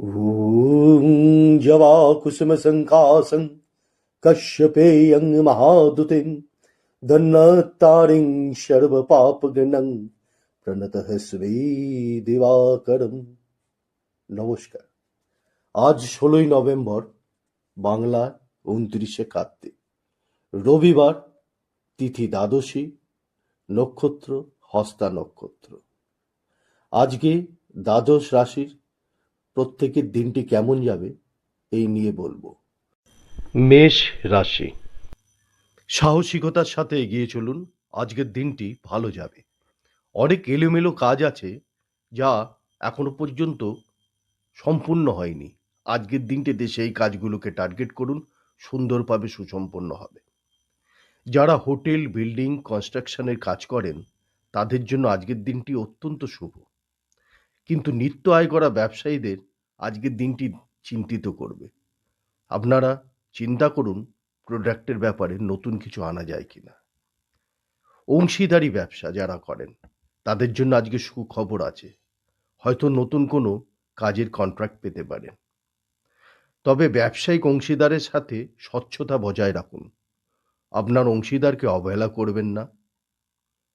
ॐ जवाकुसुमसङ्कासं कश्यपेयं महादुतिं धन्वतारिं सर्वपापगणं প্রণতঃ শ্রী দিবাকরম। নমস্কার। আজ 16ই নভেম্বর, বাংলা 29শে কার্তিক, রবিবার, তিথি দ্বাদশী, নক্ষত্র হস্তা নক্ষত্র। আজকে দ্বাদশ রাশির প্রত্যেকের দিনটি কেমন যাবে এই নিয়ে বলবো। মেষ রাশি, সাহসিকতার সাথে এগিয়ে চলুন, আজকের দিনটি ভালো যাবে। অনেক এলোমেলো কাজ আছে যা এখনো পর্যন্ত সম্পূর্ণ হয়নি। আজকের দিনটিতে সেই কাজগুলোকে টার্গেট করুন, সুন্দরভাবে সুসম্পন্ন হবে। যারা হোটেল, বিল্ডিং, কনস্ট্রাকশনের কাজ করেন তাদের জন্য আজকের দিনটি অত্যন্ত শুভ। কিন্তু নিত্য আয় করা ব্যবসায়ীদের আজকের দিনটি চিন্তিত করবে। আপনারা চিন্তা করুন প্রোডাক্টের ব্যাপারে নতুন কিছু আনা যায় কিনা। অংশীদারি ব্যবসা যারা করেন তাদের জন্য আজকে সুখবর আছে, হয়তো নতুন কোনো কাজের কন্ট্রাক্ট পেতে পারেন। তবে ব্যবসায়িক অংশীদারের সাথে স্বচ্ছতা বজায় রাখুন। আপনার অংশীদারকে অবহেলা করবেন না,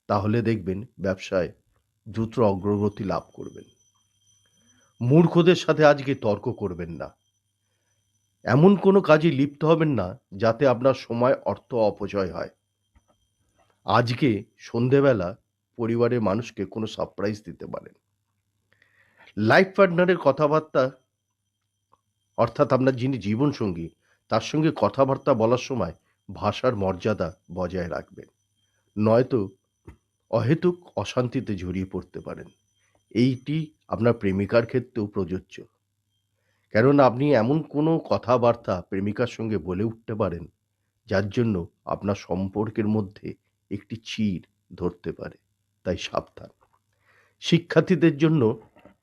তাহলে দেখবেন ব্যবসায় দ্রুত অগ্রগতি লাভ করবেন। মূর্খদের সাথে আজকে তর্ক করবেন না। এমন কোনো কাজে লিপ্ত হবেন না যাতে আপনার সময় অর্থ অপচয় হয়। আজকে সন্ধেবেলা পরিবারের মানুষকে কোনো সারপ্রাইজ দিতে পারেন। লাইফ পার্টনারের কথাবার্তা, অর্থাৎ আপনার যিনি জীবনসঙ্গী, তার সঙ্গে কথাবার্তা বলার সময় ভাষার মর্যাদা বজায় রাখবেন, নয়তো অহেতুক অশান্তিতে জড়িয়ে পড়তে পারেন। এইটি আপনার প্রেমিকার ক্ষেত্রেও প্রযোজ্য, কেননা আপনি এমন কোনো কথাবার্তা প্রেমিকার সঙ্গে বলে উঠতে পারেন যার জন্য আপনার সম্পর্কের মধ্যে একটি চির ধরতে পারে, তাই সাবধান। শিক্ষার্থীদের জন্য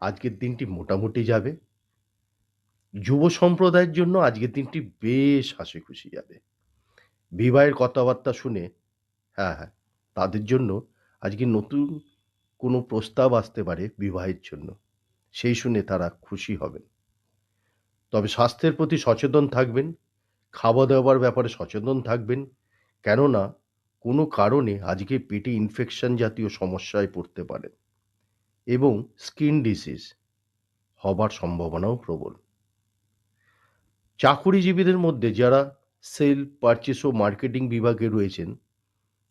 আজকের দিনটি মোটামুটি যাবে। যুব সম্প্রদায়ের জন্য আজকের দিনটি বেশ হাসি খুশি যাবে। বিবাহের কথাবার্তা শুনে তাদের জন্য আজকে নতুন কোনো প্রস্তাব আসতে পারে বিবাহের জন্য, সেই শুনে তারা খুশি হবেন। তবে স্বাস্থ্যের প্রতি সচেতন থাকবেন, খাওয়া দাওয়ার ব্যাপারে সচেতন থাকবেন, কেননা কোনো কারণে আজকে পেটে ইনফেকশন জাতীয় সমস্যায় পড়তে পারেন এবং স্কিন ডিজিজ হবার সম্ভাবনাও প্রবল। চাকুরিজীবীদের মধ্যে যারা সেল, পারচেস ও মার্কেটিং বিভাগে রয়েছেন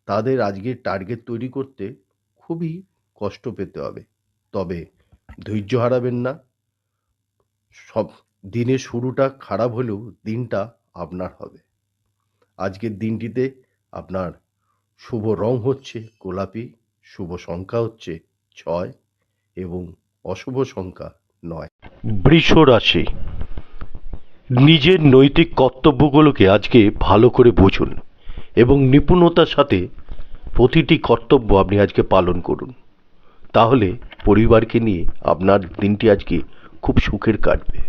তাদের আজকের টার্গেট তৈরি করতে খুবই কষ্ট পেতে হবে। তবে ধৈর্য হারাবেন না। সব দিনের শুরুটা খারাপ হলেও দিনটা আপনার হবে। আজকের দিনটিতে আপনার শুভ রং হচ্ছে গোলাপি, শুভ সংখ্যা হচ্ছে 6 এবং অশুভ সংখ্যা 9। বৃষ রাশি, নিজের নৈতিক কর্তব্যগুলোকে আজকে ভালো করে বুঝুন এবং নিপুণতার সাথে প্রতিটি কর্তব্য আপনি আজকে পালন করুন। তাহলে পরিবারকে নিয়ে আপনার দিনটি আজকে খুব সুখের কাটবে।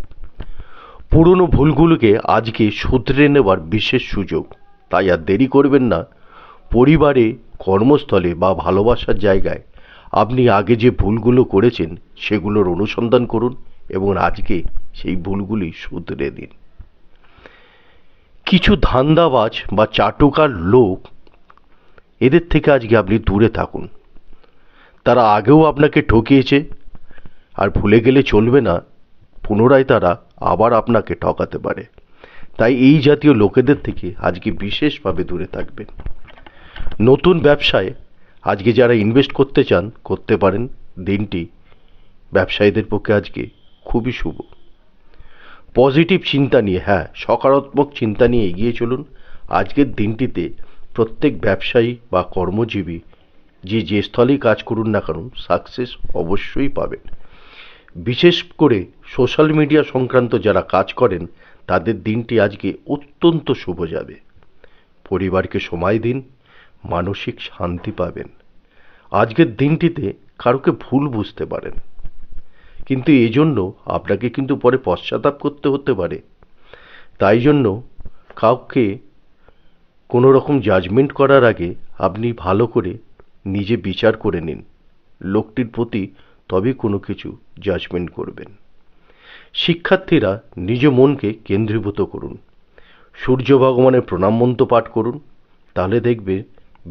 পুরনো ভুলগুলোকে আজকে শুধরে নেওয়ার বিশেষ সুযোগ, তাই আর দেরি করবেন না। পরিবারে, কর্মস্থলে বা ভালোবাসার জায়গায় আপনি আগে যে ভুলগুলো করেছেন সেগুলোর অনুসন্ধান করুন এবং আজকে সেই ভুলগুলি শুধরে দিন। কিছু ধান্দাবাজ বা চাটুকার লোক, এদের থেকে আজকে আপনি দূরে থাকুন। তারা আগেও আপনাকে ঠকিয়েছে, আর ভুলে গেলে চলবে না, পুনরায় তারা আবার আপনাকে ঠকাতে পারে। তাই এই জাতীয় লোকেদের থেকে আজকে বিশেষভাবে দূরে থাকবেন। নতুন ব্যবসায় আজকে যারা ইনভেস্ট করতে চান করতে পারেন। দিনটি ব্যবসায়ীদের পক্ষে আজকে খুবই শুভ। পজিটিভ চিন্তা নিয়ে, সকারাত্মক চিন্তা নিয়ে এগিয়ে চলুন। আজকের দিনটিতে প্রত্যেক ব্যবসায়ী বা কর্মজীবী যে স্থলেই কাজ করুন না কেন সাকসেস অবশ্যই পাবেন। বিশেষ করে সোশ্যাল মিডিয়া সংক্রান্ত যারা কাজ করেন তাদের দিনটি আজকে অত্যন্ত শুভ যাবে। পরিবারকে সময় দিন, মানসিক শান্তি পাবেন। আজকের দিনটিতে কারোকে ভুল বুঝতে পারেন, কিন্তু এজন্য আপনাকে কিন্তু পরে পশ্চাতাপ করতে হতে পারে। তাই জন্য কাউকে কোনো রকম জাজমেন্ট করার আগে আপনি ভালো করে নিজে বিচার করে নিন লোকটির প্রতি, তবে কোনো কিছু জাজমেন্ট করবেন। শিক্ষার্থীরা নিজ মনকে কেন্দ্রীভূত করুন, সূর্য ভগবানের প্রণাম মন্ত্র পাঠ করুন, তাহলে দেখবে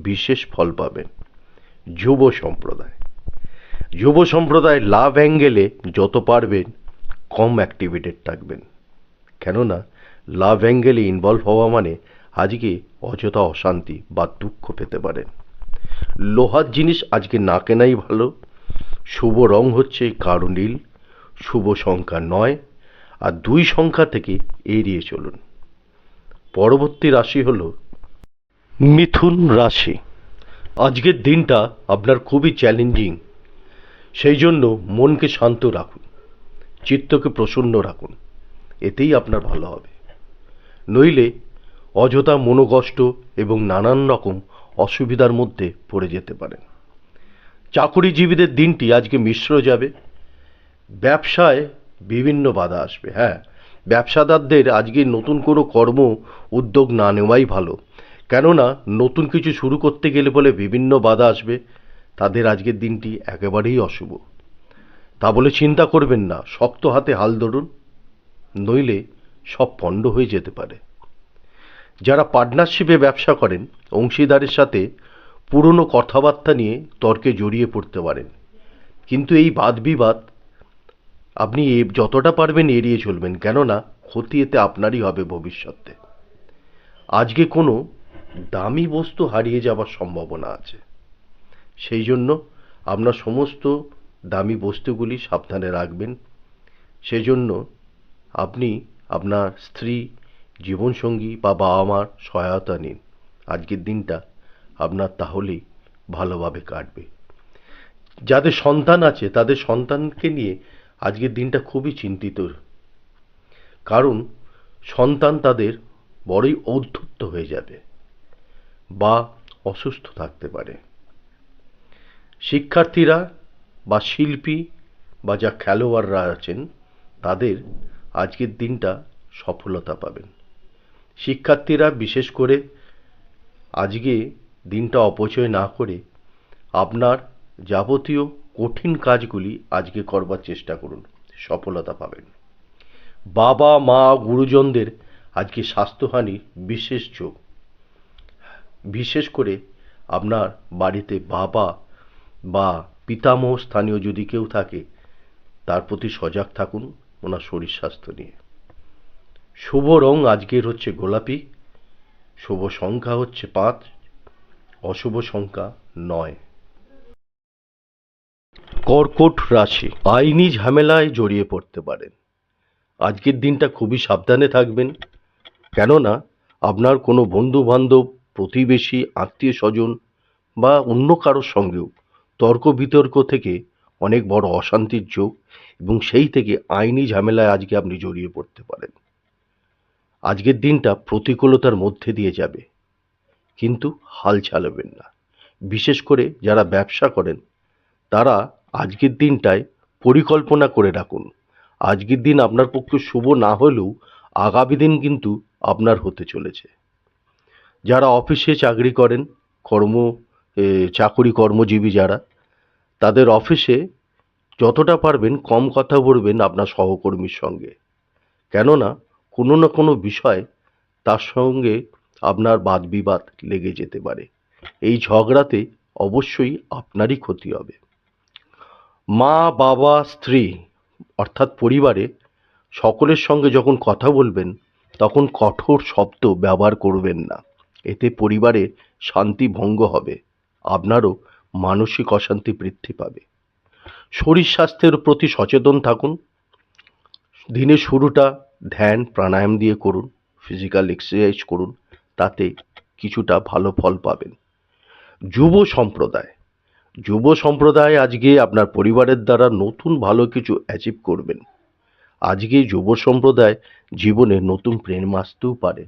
বিশেষ ফল পাবেন। যুব সম্প্রদায় লাভ অ্যাঙ্গেলে যত পারবেন কম অ্যাক্টিভেটেড থাকবেন, কেননা লাভ অ্যাঙ্গেলে ইনভলভ হওয়া মানে আজকে অযথা অশান্তি বা দুঃখ পেতে পারেন। লোহার জিনিস আজকে না কেনাই ভালো। শুভ রং হচ্ছে গাঢ় নীল, শুভ সংখ্যা 9, আর 2 সংখ্যা থেকে এড়িয়ে চলুন। পরবর্তী রাশি হল মিথুন রাশি। আজকের দিনটা আপনার খুবই চ্যালেঞ্জিং, সেই জন্য মনকে শান্ত রাখুন, চিত্তকে প্রসন্ন রাখুন, এতেই আপনার ভালো হবে। নইলে অযথা মনোকষ্ট এবং নানান রকম অসুবিধার মধ্যে পড়ে যেতে পারেন। চাকুরিজীবীদের দিনটি আজকে মিশ্র যাবে। ব্যবসায় বিভিন্ন বাধা আসবে। হ্যাঁ, ব্যবসাদারদের আজকে নতুন কোনো কর্ম উদ্যোগ না নেওয়াই ভালো, কেননা নতুন কিছু শুরু করতে গেলে বলে বিভিন্ন বাধা আসবে। তাদের আজকের দিনটি একেবারেই অশুভ। তা বলে চিন্তা করবেন না, শক্ত হাতে হাল ধরুন, নইলে সব পণ্ড হয়ে যেতে পারে। যারা পার্টনারশিপে ব্যবসা করেন, অংশীদারের সাথে পুরনো কথাবার্তা নিয়ে তর্কে জড়িয়ে পড়তে পারেন, কিন্তু এই বাদ বিবাদ আপনি যতটা পারবেন এড়িয়ে চলবেন, কেননা ক্ষতি এতে আপনারই হবে ভবিষ্যতে। আজকে কোনো দামি বস্তু হারিয়ে যাবার সম্ভাবনা আছে, সেই জন্য আপনার সমস্ত দামি বস্তুগুলি সাবধানে রাখবেন। সেজন্য আপনি আপনার স্ত্রী, জীবনসঙ্গী বা বাবা মার সহায়তা নিন। আজকের দিনটা আপনার তাহলেই ভালোভাবে কাটবে। যাদের সন্তান আছে তাদের সন্তানকে নিয়ে আজকের দিনটা খুবই চিন্তিত, কারণ সন্তান তাদের বড়ই ঔদ্ধত্য হয়ে যাবে বা অসুস্থ থাকতে পারে। শিক্ষার্থীরা বা শিল্পী বা যা খেলোয়াড়রা আছেন তাদের আজকের দিনটা সফলতা পাবেন। শিক্ষার্থীরা বিশেষ করে আজকে দিনটা অপচয় না করে আপনার যাবতীয় কঠিন কাজগুলি আজকে করবার চেষ্টা করুন, সফলতা পাবেন। বাবা মা গুরুজনদের আজকে স্বাস্থ্যহানির বিশেষ যোগ। বিশেষ করে আপনার বাড়িতে বাবা বা পিতামহ স্থানীয় যদি কেউ থাকে, তার প্রতি সজাগ থাকুন ওনার শরীর স্বাস্থ্য নিয়ে। শুভ রং আজকের হচ্ছে গোলাপি, শুভ সংখ্যা হচ্ছে 5, অশুভ সংখ্যা 9। কর্কট রাশি। আইনি ঝামেলায় জড়িয়ে পড়তে পারেন। আজকের দিনটা খুবই সাবধানে থাকবেন, কেননা আপনার কোনো বন্ধু বান্ধব, প্রতিবেশী, আত্মীয় স্বজন বা অন্য কারোর সঙ্গেও তর্ক বিতর্ক থেকে অনেক বড় অশান্তির যোগ, এবং সেই থেকে আইনি ঝামেলায় আজকে আপনি জড়িয়ে পড়তে পারেন। আজকের দিনটা প্রতিকূলতার মধ্যে দিয়ে যাবে, কিন্তু হাল ছাড়বেন না। বিশেষ করে যারা ব্যবসা করেন তারা আজকের দিনটায় পরিকল্পনা করে রাখুন। আজকের দিন আপনার পক্ষে শুভ না হলেও আগামী দিন কিন্তু আপনার হতে চলেছে। যারা অফিসে চাকরি করেন, কর্মজীবী যারা, তাদের অফিসে যতটা পারবেন কম কথা বলবেন আপনার সহকর্মীর সঙ্গে, কেননা কোনো না কোনো বিষয় তার সঙ্গে আপনার বাদ বিবাদ লেগে যেতে পারে। এই ঝগড়াতে অবশ্যই আপনারই ক্ষতি হবে। মা বাবা স্ত্রী অর্থাৎ পরিবারে সকলের সঙ্গে যখন কথা বলবেন তখন কঠোর শব্দ ব্যবহার করবেন না, এতে পরিবারে শান্তি ভঙ্গ হবে, আপনারও মানসিক অশান্তি বৃদ্ধি পাবে। শরীর স্বাস্থ্যের প্রতি সচেতন থাকুন। দিনের শুরুটা ধ্যান প্রাণায়াম দিয়ে করুন, ফিজিক্যাল এক্সারসাইজ করুন, তাতে কিছুটা ভালো ফল পাবেন। যুব সম্প্রদায় আজকে আপনার পরিবারের দ্বারা নতুন ভালো কিছু অ্যাচিভ করবেন। আজকে যুব সম্প্রদায় জীবনে নতুন প্রেম আসতেও পারে।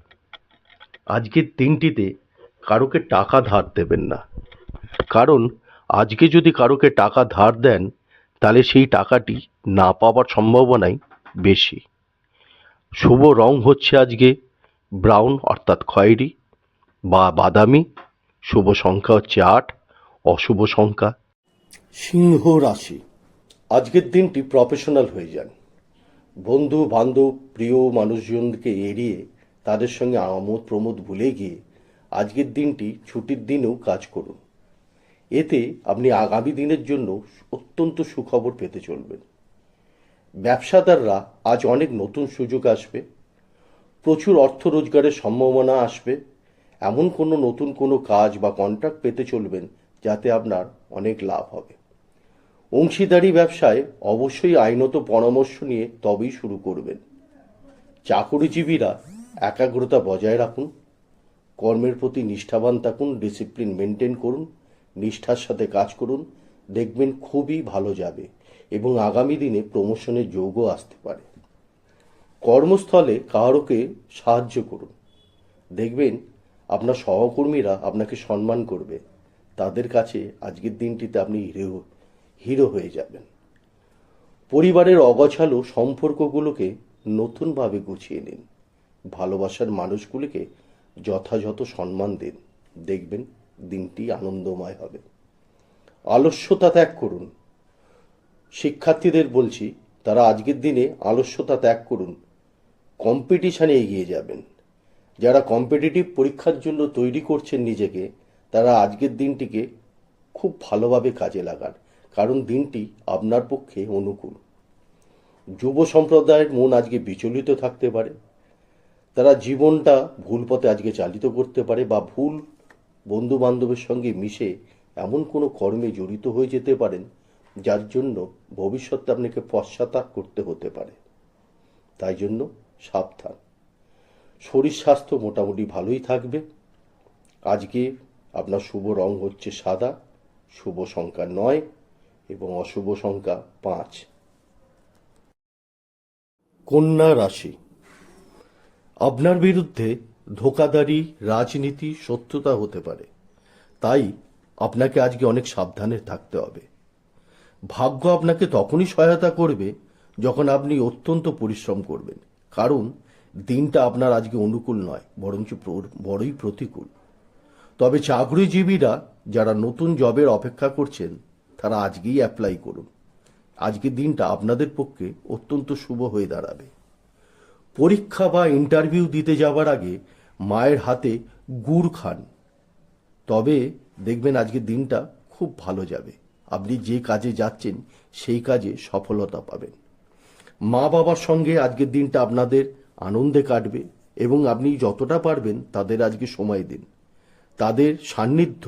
আজকের দিনটিতে কারোকে টাকা ধার দেবেন না, কারণ আজকে যদি কারোকে টাকা ধার দেন তাহলে সেই টাকাটি না পাওয়ার সম্ভাবনাই বেশি। শুভ রং হচ্ছে আজকে ব্রাউন অর্থাৎ খয়েরি বা বাদামি, শুভ সংখ্যা হচ্ছে 8, অশুভ সংখ্যা। সিংহ রাশি। আজকের দিনটি প্রফেশনাল হয়ে যান, বন্ধু বান্ধব প্রিয় মানুষজনকে এড়িয়ে তাদের সঙ্গে আমোদ প্রমোদ ভুলে গিয়ে আজকের দিনটি ছুটির দিনেও কাজ করুন। এতে আপনি আগামী দিনের জন্য অত্যন্ত সুখবর পেতে চলবেন। ব্যবসাদাররা আজ অনেক নতুন সুযোগ আসবে, প্রচুর অর্থ রোজগারের সম্ভাবনা আসবে। এমন নতুন কোনো কাজ বা কন্ট্রাক্ট পেতে চলবেন যাতে আপনার অনেক লাভ হবে। অংশীদারি ব্যবসায় অবশ্যই আইনত পরামর্শ নিয়ে তবেই শুরু করবেন। চাকরিজীবীরা একাগ্রতা বজায় রাখুন, কর্মের প্রতি নিষ্ঠাবান থাকুন, ডিসিপ্লিন মেনটেন করুন, নিষ্ঠার সাথে কাজ করুন, দেখবেন খুবই ভালো যাবে এবং আগামী দিনে প্রমোশনের যোগও আসতে পারে। কর্মস্থলে কারোকে সাহায্য করুন, দেখবেন আপনার সহকর্মীরা আপনাকে সম্মান করবে। তাদের কাছে আজকের দিনটিতে আপনি হিরো হয়ে যাবেন। পরিবারের অগোছালো সম্পর্কগুলোকে নতুনভাবে গুছিয়ে নিন, ভালোবাসার মানুষগুলিকে যথাযথ সম্মান দিন, দেখবেন দিনটি আনন্দময় হবে। আলস্যতা ত্যাগ করুন। শিক্ষার্থীদের বলছি, তারা আজকের দিনে আলস্যতা ত্যাগ করুন, কম্পিটিশানে এগিয়ে যাবেন। যারা কম্পিটিটিভ পরীক্ষার জন্য তৈরি করছেন নিজেকে, তারা আজকের দিনটিকে খুব ভালোভাবে কাজে লাগান, কারণ দিনটি আপনার পক্ষে অনুকূল। যুব সম্প্রদায়ের মন আজকে বিচলিত থাকতে পারে, তারা জীবনটা ভুল পথে আজকে চালিত করতে পারে বা ভুল বন্ধু বান্ধবের সঙ্গে মিশে এমন কোনো কর্মে জড়িত হয়ে যেতে পারেন যার জন্য ভবিষ্যতে আপনাকে পশ্চাত্তাপ করতে হতে পারে। তাই জন্য সাবধান। শরীর স্বাস্থ্য মোটামুটি ভালোই থাকবে। আজকে আপনার শুভ রং হচ্ছে সাদা, শুভ সংখ্যা 9 এবং অশুভ সংখ্যা 5। কন্যা রাশি, আপনার বিরুদ্ধে ধোঁকাধারী রাজনীতি শত্রুতা হতে পারে, তাই আপনাকে আজকে অনেক সাবধানে থাকতে হবে। ভাগ্য আপনাকে তখনই সহায়তা করবে যখন আপনি অত্যন্ত পরিশ্রম করবেন, কারণ দিনটা আপনার আজকে অনুকূল নয়, বরঞ্চ বড়ই প্রতিকূল। তবে চাকরিজীবীরা যারা নতুন জবের অপেক্ষা করছেন, তারা আজকেই অ্যাপ্লাই করুন। আজকের দিনটা আপনাদের পক্ষে অত্যন্ত শুভ হয়ে দাঁড়াবে। পরীক্ষা বা ইন্টারভিউ দিতে যাওয়ার আগে মায়ের হাতে গুড় খান, তবে দেখবেন আজকের দিনটা খুব ভালো যাবে। আপনি যে কাজে যাচ্ছেন সেই কাজে সফলতা পাবেন। মা বাবার সঙ্গে আজকের দিনটা আপনাদের আনন্দে কাটবে এবং আপনি যতটা পারবেন তাদের আজকে সময় দিন। তাদের সান্নিধ্য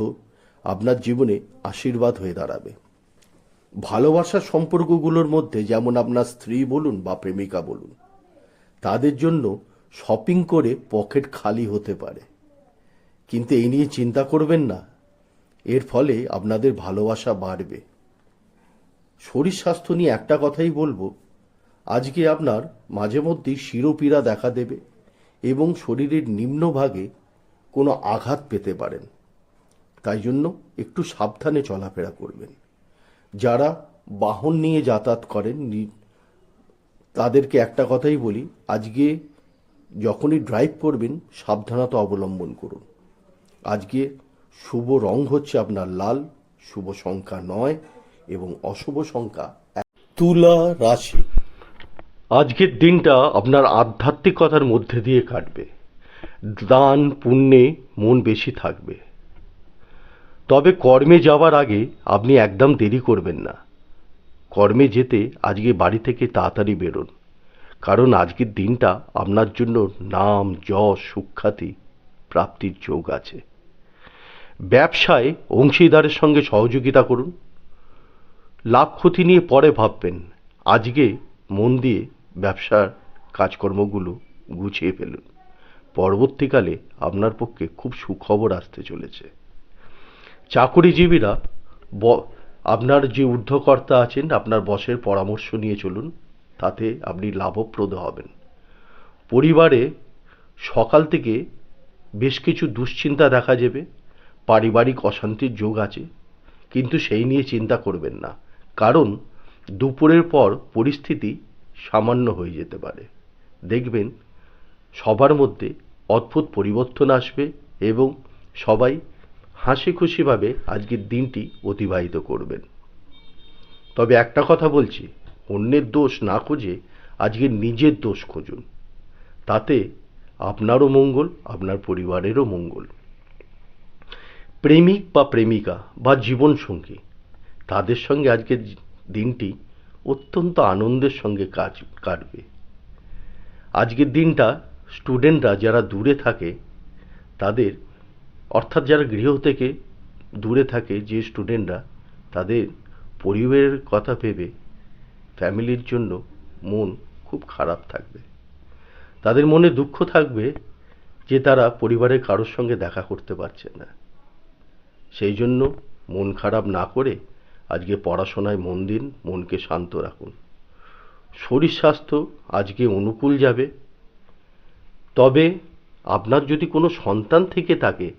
আপনার জীবনে আশীর্বাদ হয়ে দাঁড়াবে। ভালোবাসার সম্পর্কগুলোর মধ্যে, যেমন আপনার স্ত্রী বলুন বা প্রেমিকা বলুন, তাদের জন্য শপিং করে পকেট খালি হতে পারে, কিন্তু এই নিয়ে চিন্তা করবেন না, এর ফলে আপনাদের ভালোবাসা বাড়বে। শরীর স্বাস্থ্য নিয়ে একটা কথাই বলবো, আজকে আপনার মাঝে মধ্যেই শিরোপীড়া দেখা দেবে এবং শরীরের নিম্নভাগে কোনো আঘাত পেতে পারেন, তাই জন্য একটু সাবধানে চলাফেরা করবেন। যারা বাহন নিয়ে যাতায়াত করেন তাদেরকে একটা কথাই বলি, আজকে যখনই ড্রাইভ করবেন সাবধানতা অবলম্বন করুন। আজকে শুভ রং হচ্ছে আপনার লাল, শুভ সংখ্যা 9 এবং অশুভ সংখ্যা 1। তুলা রাশি, আজকের দিনটা আপনার আধ্যাত্মিকতার মধ্যে দিয়ে কাটবে। দান পুণ্যে মন বেশি থাকবে। তবে কর্মে যাওয়ার আগে আপনি একদম দেরি করবেন না। কর্মে যেতে আজকে বাড়ি থেকে তাড়াতাড়ি বেরোন, কারণ আজকের দিনটা আপনার জন্য নাম যশ সুখ্যাতি প্রাপ্তির যোগ আছে। ব্যবসায় অংশীদারের সঙ্গে সহযোগিতা করুন। লাভ ক্ষতি নিয়ে পরে ভাববেন, আজকে মন দিয়ে ব্যবসার কাজকর্মগুলো গুছিয়ে ফেলুন। পরবর্তীকালে আপনার পক্ষে খুব সুখবর আসতে চলেছে। চাকরিজীবীরা আপনার যে ঊর্ধ্বকর্তা আছেন, আপনার বসের পরামর্শ নিয়ে চলুন, তাতে আপনি লাভপ্রদ হবেন। পরিবারে সকাল থেকে বেশ কিছু দুশ্চিন্তা দেখা যাবে, পারিবারিক অশান্তির যোগ আছে, কিন্তু সেই নিয়ে চিন্তা করবেন না, কারণ দুপুরের পর পরিস্থিতি সামান্য হয়ে যেতে পারে। দেখবেন সবার মধ্যে অদ্ভুত পরিবর্তন আসবে এবং সবাই হাসি খুশিভাবে আজকের দিনটি অতিবাহিত করবেন। তবে একটা কথা বলছি, অন্যের দোষ না খুঁজে আজকে নিজের দোষ খুঁজুন, তাতে আপনারও মঙ্গল, আপনার পরিবারেরও মঙ্গল। প্রেমিক বা প্রেমিকা বা জীবনসঙ্গী, তাদের সঙ্গে আজকের দিনটি অত্যন্ত আনন্দের সঙ্গে কাটবে। আজকের দিনটা স্টুডেন্টরা যারা দূরে থাকে তাদের, অর্থাৎ যারা গৃহ থেকে দূরে থাকে যে স্টুডেন্টরা, তাদের পরিবারের কথা ভেবে ফ্যামিলির জন্য মন খুব খারাপ থাকবে। তাদের মনে দুঃখ থাকবে যে তারা পরিবারের কারোর সঙ্গে দেখা করতে পারছে না। সেই জন্য মন খারাপ না করে আজকে পড়াশোনায় মন দিন, মনকে শান্ত রাখুন। শরীর স্বাস্থ্য আজকে অনুকূল যাবে। তবে আপনার যদি কোনো সন্তান থেকে থাকে,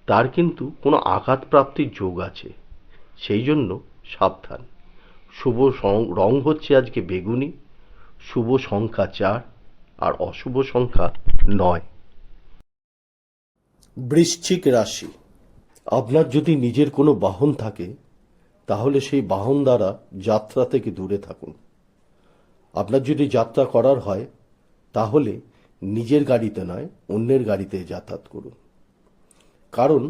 তার কিন্তু কোনো আঘাতপ্রাপ্তির যোগ আছে, সেই জন্য সাবধান। শুভ রং হচ্ছে আজকে বেগুনি, শুভ সংখ্যা 4 আর অশুভ সংখ্যা 9। বৃশ্চিক রাশি, আপনার যদি নিজের কোনো বাহন থাকে তাহলে সেই বাহন দ্বারা যাত্রা থেকে দূরে থাকুন। আপনার যদি যাত্রা করার হয় তাহলে নিজের গাড়িতে নয়, অন্যের গাড়িতে যাতায়াত করুন। কারণ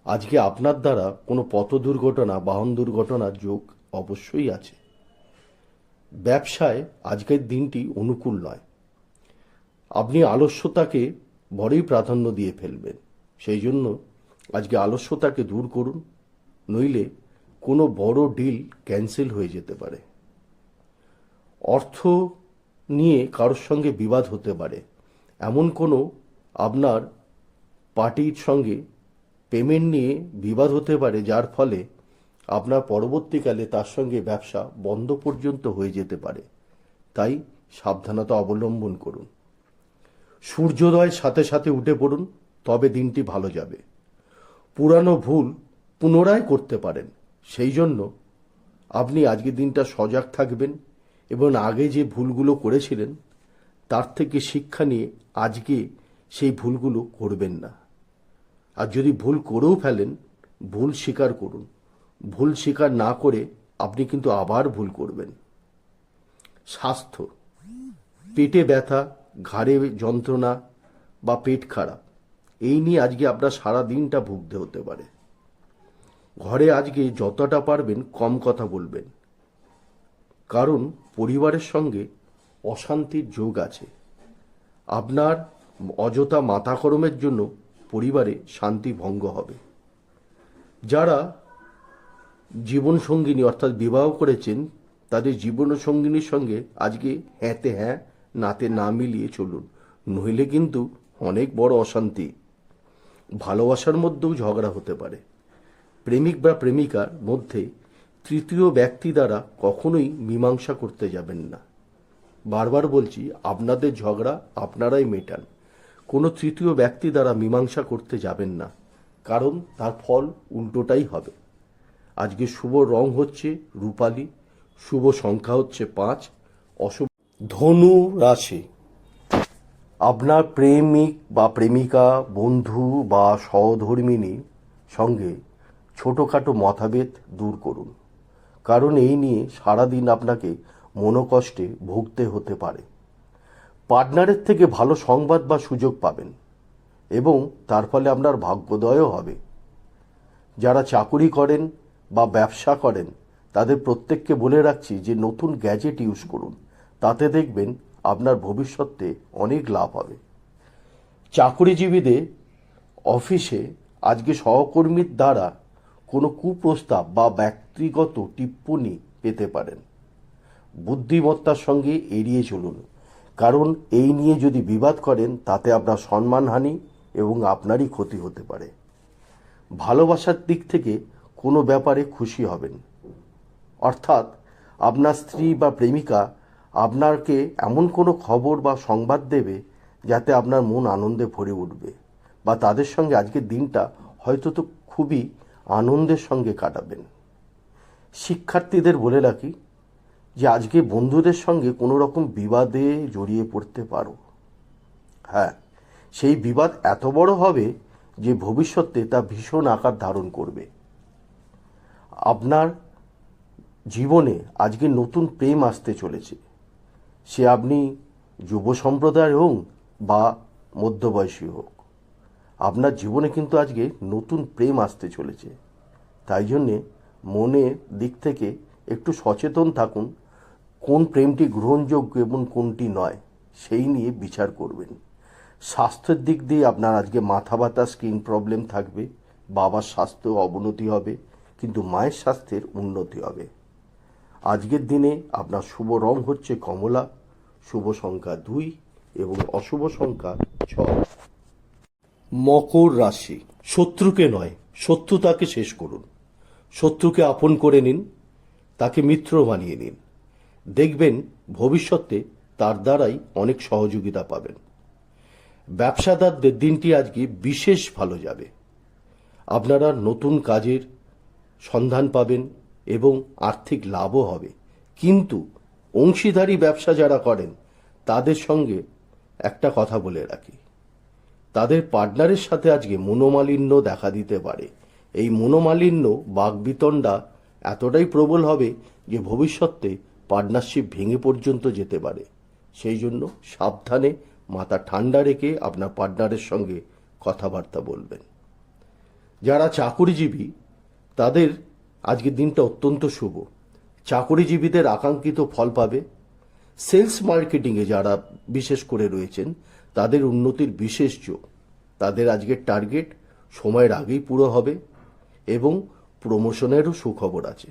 আজকে আপনার দ্বারা কোনো পথ দুর্ঘটনা, বাহন দুর্ঘটনার যোগ অবশ্যই আছে। ব্যবসায় আজকের দিনটি অনুকূল নয়। আপনি আলস্যতাকে বড়ই প্রাধান্য দিয়ে ফেলবেন, সেই জন্য আজকে আলস্যতাকে দূর করুন, নইলে কোনো বড় ডিল ক্যান্সেল হয়ে যেতে পারে। অর্থ নিয়ে কারোর সঙ্গে বিবাদ হতে পারে, এমন কোনো আপনার পার্টির সঙ্গে পেমেন্ট নিয়ে বিবাদ হতে পারে, যার ফলে আপনার পরবর্তীকালে তার সঙ্গে ব্যবসা বন্ধ পর্যন্ত হয়ে যেতে পারে। তাই সাবধানতা অবলম্বন করুন। সূর্যোদয়ের সাথে সাথে উঠে পড়ুন, তবে দিনটি ভালো যাবে। পুরানো ভুল পুনরায় করতে পারেন, সেই জন্য আপনি আজকের দিনটা সজাগ থাকবেন এবং আগে যে ভুলগুলো করেছিলেন তার থেকে শিক্ষা নিয়ে আজকে সেই ভুলগুলো করবেন না। আর যদি ভুল করেও ফেলেন, ভুল স্বীকার করুন। ভুল স্বীকার না করে আপনি কিন্তু আবার ভুল করবেন। স্বাস্থ্য, পেটে ব্যথা, ঘাড়ে যন্ত্রণা বা পেট খারাপ, এই নিয়ে আজকে আপনার সারা দিনটা ভুগতে হতে পারে। ঘরে আজকে যতটা পারবেন কম কথা বলবেন, কারণ পরিবারের সঙ্গে অশান্তির যোগ আছে। আপনার অযথা মাথা গরমের জন্য পরিবারে শান্তি ভঙ্গ হবে। যারা জীবনসঙ্গিনী অর্থাৎ বিবাহ করেছেন, তাদের জীবনসঙ্গিনীর সঙ্গে আজকে হ্যাঁতে হ্যাঁ, নাতে না মিলিয়ে চলুন, নইলে কিন্তু অনেক বড় অশান্তি। ভালোবাসার মধ্যেও ঝগড়া হতে পারে। প্রেমিক বা প্রেমিকার মধ্যে তৃতীয় ব্যক্তি দ্বারা কখনোই মীমাংসা করতে যাবেন না। বারবার বলছি, আপনাদের ঝগড়া আপনারাই মেটান, কোনো তৃতীয় ব্যক্তি দ্বারা মীমাংসা করতে যাবেন না, কারণ তার ফল উল্টোটাই হবে। আজকে শুভ রং হচ্ছে রূপালী, শুভ সংখ্যা হচ্ছে 5, অশুভ। ধনু রাশি, আপনার প্রেমিক বা প্রেমিকা, বন্ধু বা সহধর্মিনীর সঙ্গে ছোটোখাটো মতভেদ দূর করুন, কারণ এই নিয়ে সারাদিন আপনাকে মনোকষ্টে ভুগতে হতে পারে। পার্টনারের থেকে ভালো সংবাদ বা সুযোগ পাবেন এবং তার ফলে আপনার ভাগ্যোদয়ও হবে। যারা চাকুরি করেন বা ব্যবসা করেন তাদের প্রত্যেককে বলে রাখছি যে নতুন গ্যাজেট ইউজ করুন, তাতে দেখবেন আপনার ভবিষ্যতে অনেক লাভ হবে। চাকুরিজীবীদের অফিসে আজকে সহকর্মীর দ্বারা কোনো কুপ্রস্তাব বা ব্যক্তিগত টিপ্পণী পেতে পারেন। বুদ্ধিমত্তার সঙ্গে এড়িয়ে চলুন, কারণ এই নিয়ে যদি বিবাদ করেন তাতে আপনার সম্মানহানি এবং আপনারই ক্ষতি হতে পারে। ভালোবাসার দিক থেকে কোনো ব্যাপারে খুশি হবেন, অর্থাৎ আপনার স্ত্রী বা প্রেমিকা আপনাকে এমন কোনো খবর বা সংবাদ দেবে যাতে আপনার মন আনন্দে ভরে উঠবে, বা তাদের সঙ্গে আজকের দিনটা হয়তো তো খুবই আনন্দের সঙ্গে কাটাবেন। শিক্ষার্থীদের বলে রাখি যে আজকে বন্ধুদের সঙ্গে কোনো রকম বিবাদে জড়িয়ে পড়তে পারো। হ্যাঁ, সেই বিবাদ এত বড় হবে যে ভবিষ্যতে তা ভীষণ আকার ধারণ করবে। আপনার জীবনে আজকে নতুন প্রেম আসতে চলেছে, সে আপনি যুব সম্প্রদায়ের হোক বা মধ্যবয়সী হোক, আপনার জীবনে কিন্তু আজকে নতুন প্রেম আসতে চলেছে। তাই জন্যে মনের দিক থেকে একটু সচেতন থাকুন, কোন প্রেমটি গ্রহণযোগ্য এবং কোনটি নয় সেই নিয়ে বিচার করবেন। স্বাস্থ্যের দিক দিয়ে আপনার আজকে মাথা ব্যথা, স্কিন প্রবলেম থাকবে, বাবার স্বাস্থ্য অবনতি হবে, কিন্তু মায়ের স্বাস্থ্যের উন্নতি হবে। আজকের দিনে আপনার শুভ রং হচ্ছে কমলা, শুভ সংখ্যা 2 এবং অশুভ সংখ্যা 6। মকর রাশি। শত্রুকে নয়, শত্রুতাকে শেষ করুন। শত্রুকে আপন করে নিন, তাকে মিত্র বানিয়ে নিন। দেখবেন ভবিষ্যতে তার দ্বারাই অনেক সহযোগিতা পাবেন। ব্যবসাদারদের দিনটি আজকে বিশেষ ভালো যাবে। আপনারা নতুন কাজের সন্ধান পাবেন এবং আর্থিক লাভও হবে। কিন্তু অংশীদারি ব্যবসা যারা করেন তাদের সঙ্গে একটা কথা বলে রাখি, তাদের পার্টনারের সাথে আজকে মনোমালিন্য দেখা দিতে পারে। এই মনোমালিন্য, বাকবিতণ্ডা এতটাই প্রবল হবে যে ভবিষ্যতে পার্টনারশিপ ভেঙে পর্যন্ত যেতে পারে। সেই জন্য সাবধানে, মাথা ঠান্ডা রেখে আপনার পার্টনারের সঙ্গে কথাবার্তা বলবেন। যারা চাকুরিজীবী তাদের আজকের দিনটা অত্যন্ত শুভ। চাকুরিজীবীদের আকাঙ্ক্ষিত ফল পাবে। সেলস মার্কেটিংয়ে যারা বিশেষ করে রয়েছেন তাদের উন্নতির বিশেষ যোগ। তাদের আজকের টার্গেট সময়ের আগেই পুরো হবে এবং প্রমোশনেরও সুখবর আছে।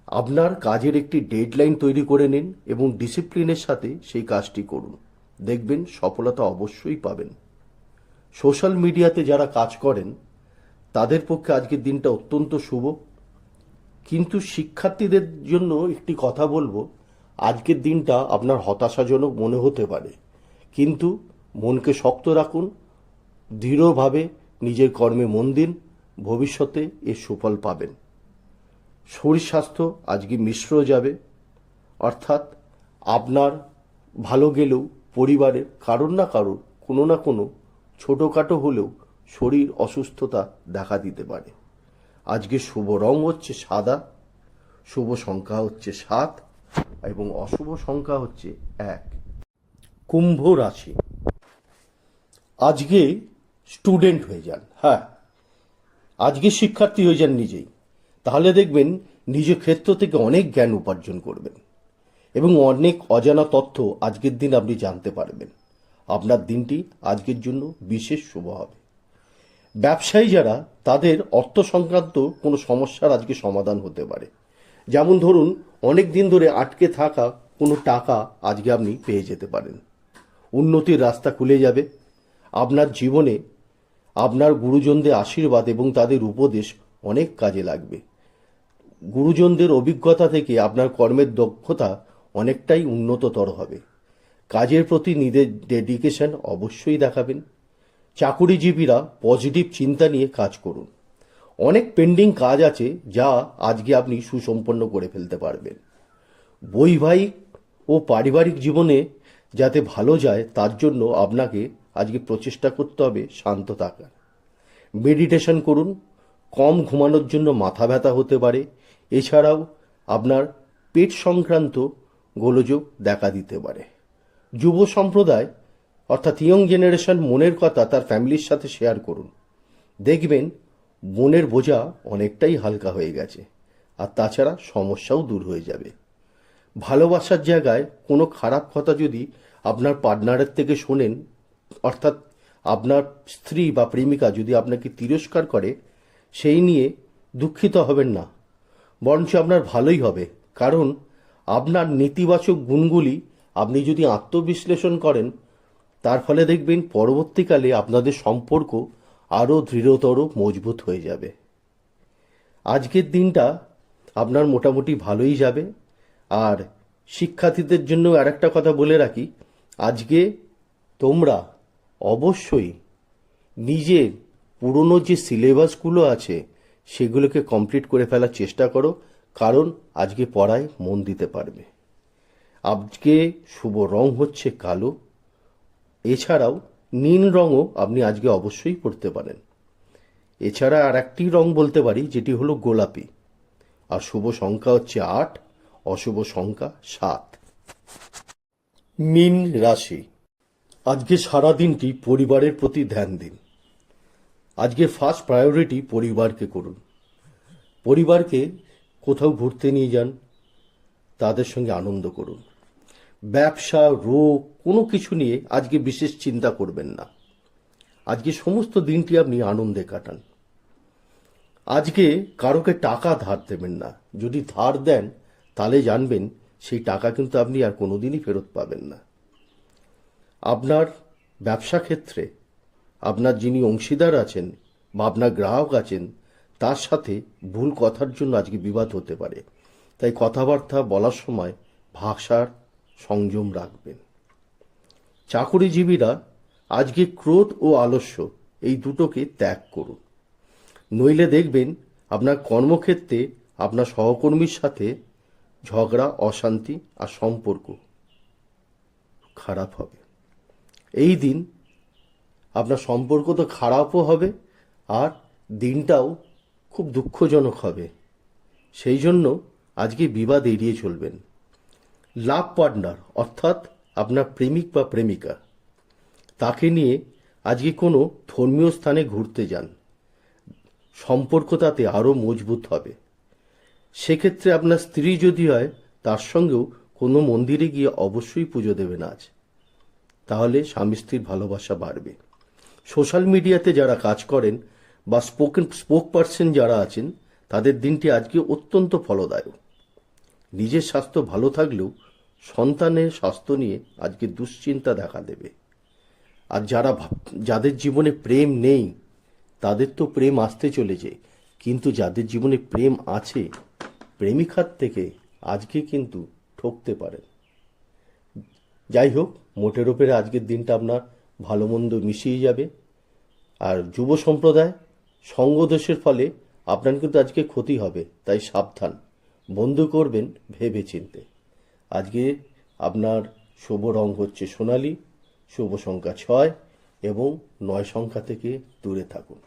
আপনার কাজের একটি ডেডলাইন তৈরি করে নিন এবং ডিসিপ্লিনের সাথে সেই কাজটি করুন। দেখবেন সফলতা অবশ্যই পাবেন। সোশ্যাল মিডিয়াতে যারা কাজ করেন তাদের পক্ষে আজকের দিনটা অত্যন্ত শুভ। কিন্তু শিক্ষার্থীদের জন্য একটি কথা বলবো, আজকের দিনটা আপনার হতাশাজনক মনে হতে পারে, কিন্তু মনকে শক্ত রাখুন, দৃঢ়ভাবে নিজের কর্মে মন দিন, ভবিষ্যতে এর সুফল পাবেন। শরীর স্বাস্থ্য আজকে মিশ্র যাবে, অর্থাৎ আপনার ভালো গেলেও পরিবারের কারোর না কারোর কোনো না কোনো ছোটোখাটো হলেও শরীর অসুস্থতা দেখা দিতে পারে। আজকে শুভ রং হচ্ছে সাদা, শুভ সংখ্যা হচ্ছে 7 এবং অশুভ সংখ্যা হচ্ছে 1। কুম্ভ রাশি। আজকে স্টুডেন্ট হয়ে যান, হ্যাঁ আজকে শিক্ষার্থী হয়ে যান নিজেই, তাহলে দেখবেন নিজ ক্ষেত্র থেকে অনেক জ্ঞান উপার্জন করবেন এবং অনেক অজানা তথ্য আজকের দিন আপনি জানতে পারবেন। আপনার দিনটি আজকের জন্য বিশেষ শুভ হবে। ব্যবসায়ী যারা, তাদের অর্থ সংক্রান্ত কোনো সমস্যার আজকে সমাধান হতে পারে। যেমন ধরুন, অনেক দিন ধরে আটকে থাকা কোনো টাকা আজকে আপনি পেয়ে যেতে পারেন। উন্নতির রাস্তা খুলে যাবে। আপনার জীবনে আপনার গুরুজনদের আশীর্বাদ এবং তাদের উপদেশ অনেক কাজে লাগবে। গুরুজনদের অভিজ্ঞতা থেকে আপনার কর্মের দক্ষতা অনেকটাই উন্নততর হবে। কাজের প্রতি নিজের ডেডিকেশন অবশ্যই দেখাবেন। চাকুরিজীবীরা পজিটিভ চিন্তা নিয়ে কাজ করুন। অনেক পেন্ডিং কাজ আছে যা আজকে আপনি সুসম্পন্ন করে ফেলতে পারবেন। বৈবাহিক ও পারিবারিক জীবনে যাতে ভালো যায় তার জন্য আপনাকে আজকে প্রচেষ্টা করতে হবে শান্ত থাকার। মেডিটেশন করুন। কম ঘুমানোর জন্য মাথা ব্যথা হতে পারে। এছাড়াও আপনার পেট সংক্রান্ত গোলযোগ দেখা দিতে পারে। যুব সম্প্রদায় অর্থাৎ ইয়ং জেনারেশন মনের কথা তার ফ্যামিলির সাথে শেয়ার করুন। দেখবেন মনের বোঝা অনেকটাই হালকা হয়ে গেছে, আর তাছাড়া সমস্যাও দূর হয়ে যাবে। ভালোবাসার জায়গায় কোনো খারাপ কথা যদি আপনার পার্টনারের থেকে শোনেন, অর্থাৎ আপনার স্ত্রী বা প্রেমিকা যদি আপনাকে তিরস্কার করে, সেই নিয়ে দুঃখিত হবেন না, বরঞ্চ আপনার ভালোই হবে। কারণ আপনার নেতিবাচক গুণগুলি আপনি যদি আত্মবিশ্লেষণ করেন, তার ফলে দেখবেন পরবর্তীকালে আপনাদের সম্পর্ক আরও দৃঢ়তর মজবুত হয়ে যাবে। আজকের দিনটা আপনার মোটামুটি ভালোই যাবে। আর শিক্ষার্থীদের জন্য আরেকটা কথা বলে রাখি, আজকে তোমরা অবশ্যই নিজের পুরনো যে সিলেবাসগুলো আছে সেগুলোকে কমপ্লিট করে ফেলার চেষ্টা করো, কারণ আজকে পড়ায় মন দিতে পারবে। আজকে শুভ রং হচ্ছে কালো। এছাড়াও নীল রঙও আপনি আজকে অবশ্যই পড়তে পারেন। এছাড়া আর একটি রং বলতে পারি, যেটি হলো গোলাপি। আর শুভ সংখ্যা হচ্ছে 8, অশুভ সংখ্যা 7। মীন রাশি, আজকে সারা দিনটি পরিবারের প্রতি ধ্যান দিন। আজকে ফার্স্ট প্রায়োরিটি পরিবারকে করুন। পরিবারকে কোথাও ঘুরতে নিয়ে যান, তাদের সঙ্গে আনন্দ করুন। ব্যবসা, রোগ, কোনো কিছু নিয়ে আজকে বিশেষ চিন্তা করবেন না। আজকে সমস্ত দিনটি আপনি আনন্দে কাটান। আজকে কারোকে টাকা ধার দেবেন না। যদি ধার দেন তাহলে জানবেন সেই টাকা কিন্তু আপনি আর কোনোদিনই ফেরত পাবেন না। আপনার ব্যবসা ক্ষেত্রে আপনার যিনি অংশীদার আছেন বা আপনার গ্রাহক আছেন তার সাথে ভুল কথার জন্য আজকে বিবাদ হতে পারে। তাই কথাবার্তা বলার সময় ভাষার সংযম রাখবেন। চাকুরিজীবীরা আজকে ক্রোধ ও আলস্য এই দুটোকে ত্যাগ করুন, নইলে দেখবেন আপনার কর্মক্ষেত্রে আপনার সহকর্মীর সাথে ঝগড়া, অশান্তি আর সম্পর্ক খারাপ হবে। এই দিন আপনার সম্পর্ক তো খারাপও হবে আর দিনটাও খুব দুঃখজনক হবে। সেই জন্য আজকে বিবাদ এড়িয়ে চলবেন। লাভ পার্টনার অর্থাৎ আপনার প্রেমিক বা প্রেমিকা, তাকে নিয়ে আজকে কোনো ধর্মীয় স্থানে ঘুরতে যান। সম্পর্ক তাতে আরও মজবুত হবে। সেক্ষেত্রে আপনার স্ত্রী যদি হয় তার সঙ্গেও কোনো মন্দিরে গিয়ে অবশ্যই পুজো দেবেন আজ, তাহলে স্বামী স্ত্রীর ভালোবাসা বাড়বে। সোশ্যাল মিডিয়াতে যারা কাজ করেন বা স্পোক পার্সন যারা আছেন তাদের দিনটি আজকে অত্যন্ত ফলদায়ক। নিজের স্বাস্থ্য ভালো থাকলেও সন্তানের স্বাস্থ্য নিয়ে আজকে দুশ্চিন্তা দেখা দেবে। আর যাদের জীবনে প্রেম নেই তাদের তো প্রেম আসতে চলেছে, কিন্তু যাদের জীবনে প্রেম আছে প্রেমিকার থেকে আজকে কিন্তু ঠকতে পারেন। যাই হোক, মোটের ওপরে আজকের দিনটা আপনার ভালো মন্দ মিশিয়ে যাবে। আর যুব সম্প্রদায়, সঙ্গদোষের ফলে আপনার কিন্তু আজকে ক্ষতি হবে, তাই সাবধান। বন্ধু করবেন ভেবে চিনতে। আজকে আপনার শুভ রং হচ্ছে সোনালী, শুভ সংখ্যা 6 এবং 9 সংখ্যা থেকে দূরে থাকুন।